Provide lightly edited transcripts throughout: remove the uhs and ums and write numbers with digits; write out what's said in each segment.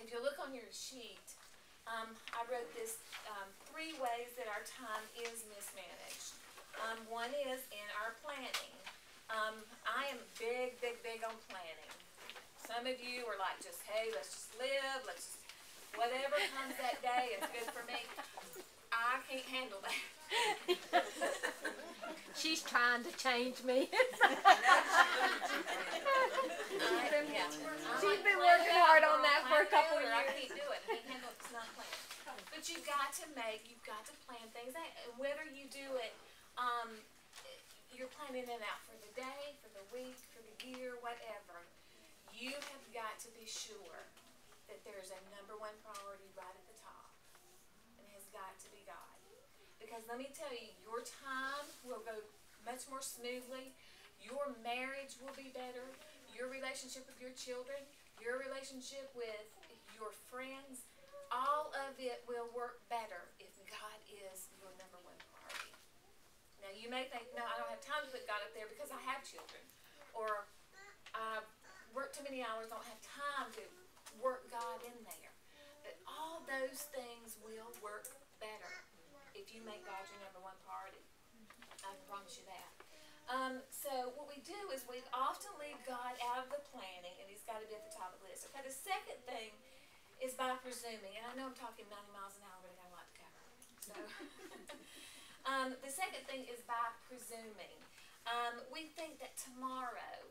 If you look on your sheet, I wrote this 3 ways that our time is mismanaged. One is in our planning. I am big on planning. Some of you are like, just, hey, let's just live, let's just, whatever comes that day is good for me. I can't handle that. She's trying to change me. She's been working hard on that for a couple of years. I can't do it. I can't handle it. It's not planned. But you've got to plan things out. And whether you do it, you're planning it out for the day, for the week, for the year, whatever. You have got to be sure that there's a number 1 priority right at the top. And it has got to be God. Because let me tell you, your time will go much more smoothly. Your marriage will be better. Your relationship with your children, your relationship with your friends, all of it will work better if God is your number 1 priority. Now you may think, no, I don't have time to put God up there because I have children. Or I work too many hours, don't have time to work God in there. But all those things will work better if you make God your number 1 priority. I can promise you that. So what we do is we often leave God out of the planning, and He's got to be at the top of the list. Okay, the second thing is by presuming, and I know I'm talking 90 miles an hour, but I got a lot to cover. So the second thing is by presuming. We think that tomorrow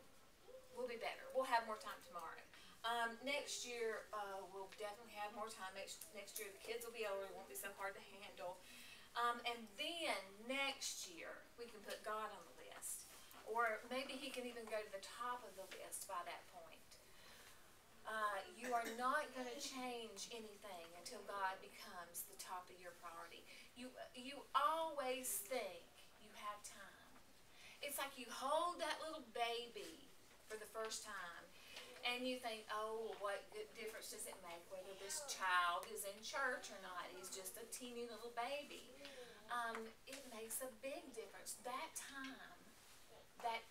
will be better. We'll have more time tomorrow. Next year, we'll definitely have more time. Next year, the kids will be older. It won't be so hard to handle. And then next year, we can put God on the list. Or maybe He can even go to the top of the list by that point. You are not going to change anything until God becomes the top of your priority. You always think you have time. It's like you hold that little baby for the first time, and you think, oh, what difference does it make whether this child is in church or not? He's just a teeny little baby. It makes a big difference. That time, that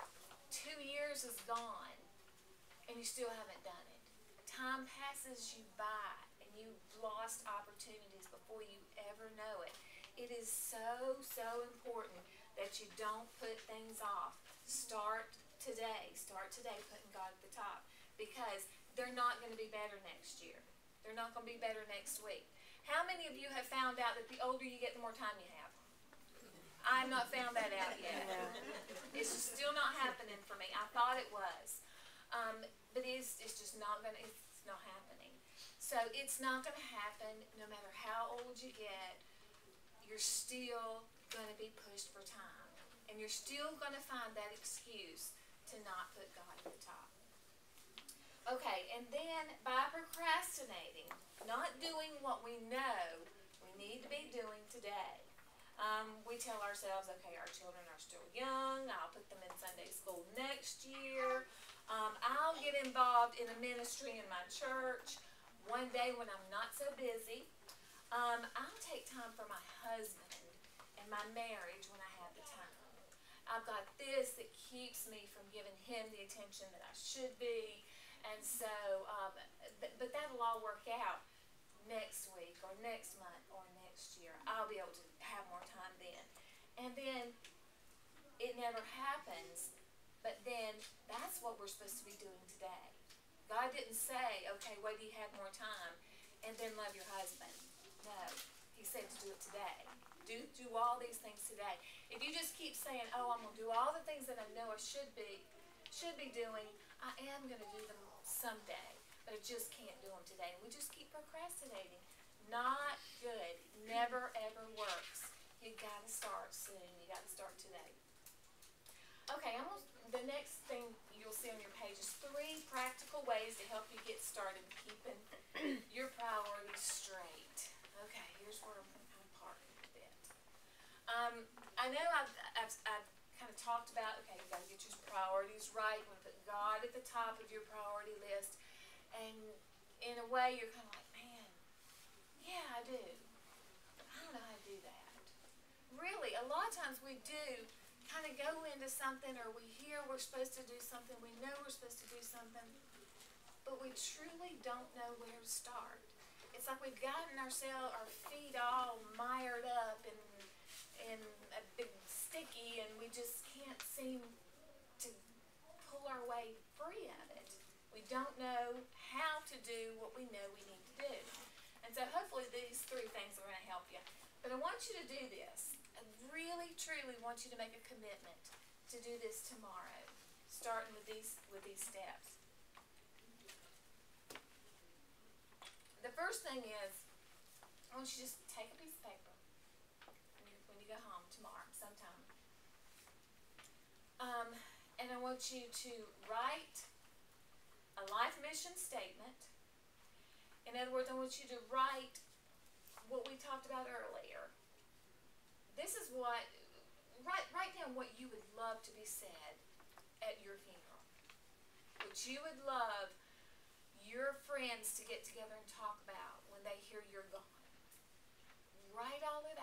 2 years is gone, and you still haven't done it. Time passes you by, and you've lost opportunities before you ever know it. It is so important that you don't put things off. Start today putting God at the top, because they're not going to be better next year. They're not going to be better next week. How many of you have found out that the older you get, the more time you have? I've not found that out yet. It's just still not happening for me. I thought it was. But it's just not going to, it's not happening. So it's not going to happen no matter how old you get. You're still going to be pushed for time. And you're still going to find that excuse to not put God at the top. Okay, and then by procrastinating, not doing what we know we need to be doing today, we tell ourselves, okay, our children are still young, I'll put them in Sunday school next year, I'll get involved in a ministry in my church one day when I'm not so busy, I'll take time for my husband and my marriage when I have the time. I've got this that keeps me from giving him the attention that I should be. And so, but that'll all work out next week or next month or next year. I'll be able to have more time then. And then it never happens, but then that's what we're supposed to be doing today. God didn't say, okay, wait till you have more time and then love your husband. No, He said to do it today. Do all these things today. If you just keep saying, oh, I'm going to do all the things that I know I should be doing, I am going to do them someday, but I just can't do them today. We just keep procrastinating. Not good. Never, ever works. You got to start soon. You got to start today. Okay, the next thing you'll see on your page is 3 practical ways to help you get started keeping your priorities straight. Okay, here's where I'm parking a bit. I know I've kind of talked about, okay, you got to get your priorities right. You want to put God at the top of your priority list. And in a way, you're kind of like, man, yeah, I do. But I don't know how to do that. Really, a lot of times we do kind of go into something, or we hear we're supposed to do something, we know we're supposed to do something, but we truly don't know where to start. It's like we've gotten our feet all mired up in a big sticky, and we just can't seem to pull our way free of it. We don't know how to do what we know we need to do. And so hopefully these 3 things are going to help you. But I want you to do this. I really, truly want you to make a commitment to do this tomorrow, starting with these steps. The first thing is, I want you to just take a piece of paper when you go home tomorrow sometime. And I want you to write a life mission statement. In other words, I want you to write what we talked about earlier. This is what, write down what you would love to be said at your funeral. What you would love your friends to get together and talk about when they hear you're gone. Write all of it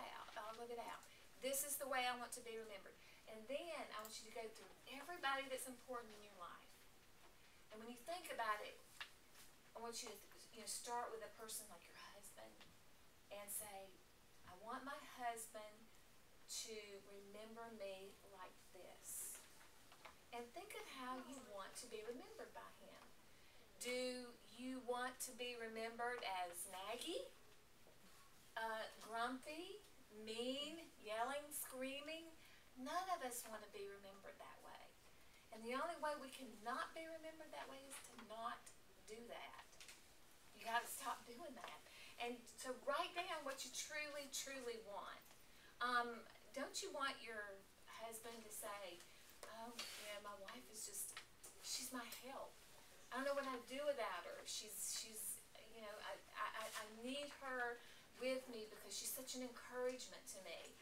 out. This is the way I want to be remembered. And then I want you to go through everybody that's important in your life. And when you think about it, I want you to start with a person like your husband and say, I want my husband to remember me like this. And think of how you want to be remembered by him. Do you want to be remembered as naggy, grumpy, mean, yelling, screaming? None of us want to be remembered that way. And the only way we cannot be remembered that way is to not do that. You got to stop doing that. And so write down what you truly, truly want. Don't you want your husband to say, oh, yeah, my wife is just, she's my help. I don't know what I'd do without her. She's I need her with me because she's such an encouragement to me.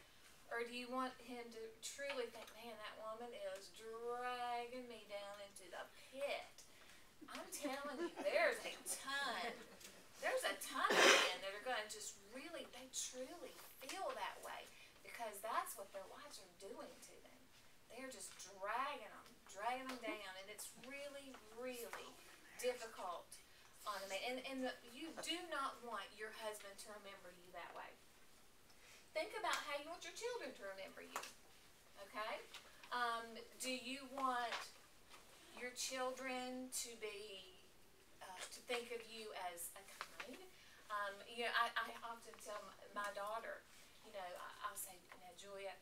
Or do you want him to truly think, man, that woman is dragging me down into the pit? I'm telling you, there's a ton of men that are going to just really, they truly feel that way because that's what their wives are doing to them. They're just dragging them down, and it's really, really difficult on a man. And you do not want your husband to remember you that way. Think about how you want your children to remember you, okay? Do you want your children to be, to think of you as a kind? I often tell my daughter, I'll say, now Julia,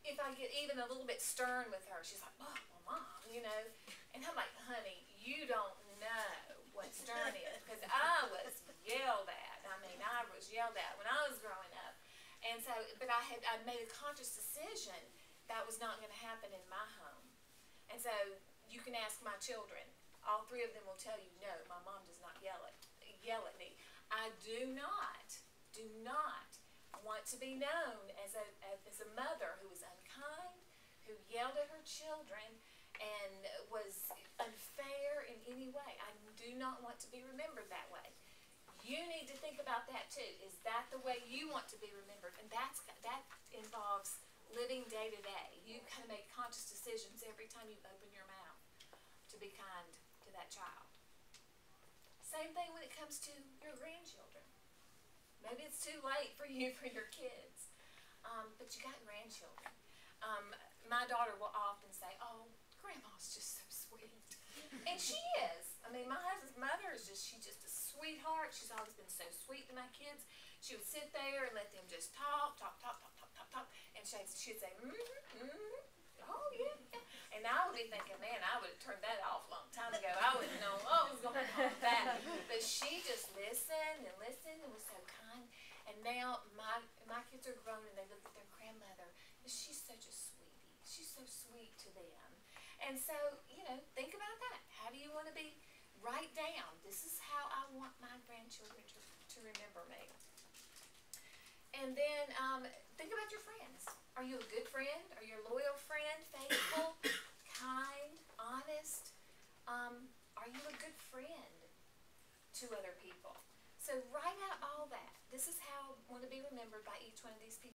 if I get even a little bit stern with her, she's like, oh, well, Mom, and I'm like, honey, you don't know what stern is, because I was yelled at. I was yelled at when I was growing up. And so, but I made a conscious decision that was not going to happen in my home. And so, you can ask my children. All 3 of them will tell you, no, my mom does not yell at me. I do not want to be known as a mother who was unkind, who yelled at her children, and was unfair in any way. I do not want to be remembered that way. You need to think about that too. Is that the way you want to be remembered? And that involves living day to day. You kind of make conscious decisions every time you open your mouth to be kind to that child. Same thing when it comes to your grandchildren. Maybe it's too late for you for your kids, but you got grandchildren. My daughter will often say, oh, Grandma's just so sweet. And she is. My husband's mother is she's just a sweetheart. She's always been so sweet to my kids. She would sit there and let them just talk. And she'd say, oh, yeah. And I would be thinking, man, I would have turned that off a long time ago. I wouldn't know what was going on with that. But she just listened and was so kind. And now my kids are grown and they look at their grandmother. And she's such a sweetie. She's so sweet to them. And so, think about that. How do you want to be? Write down, this is how I want my grandchildren to remember me. And then think about your friends. Are you a good friend? Are you a loyal friend? Faithful? Kind? Honest? Are you a good friend to other people? So write out all that. This is how I want to be remembered by each one of these people.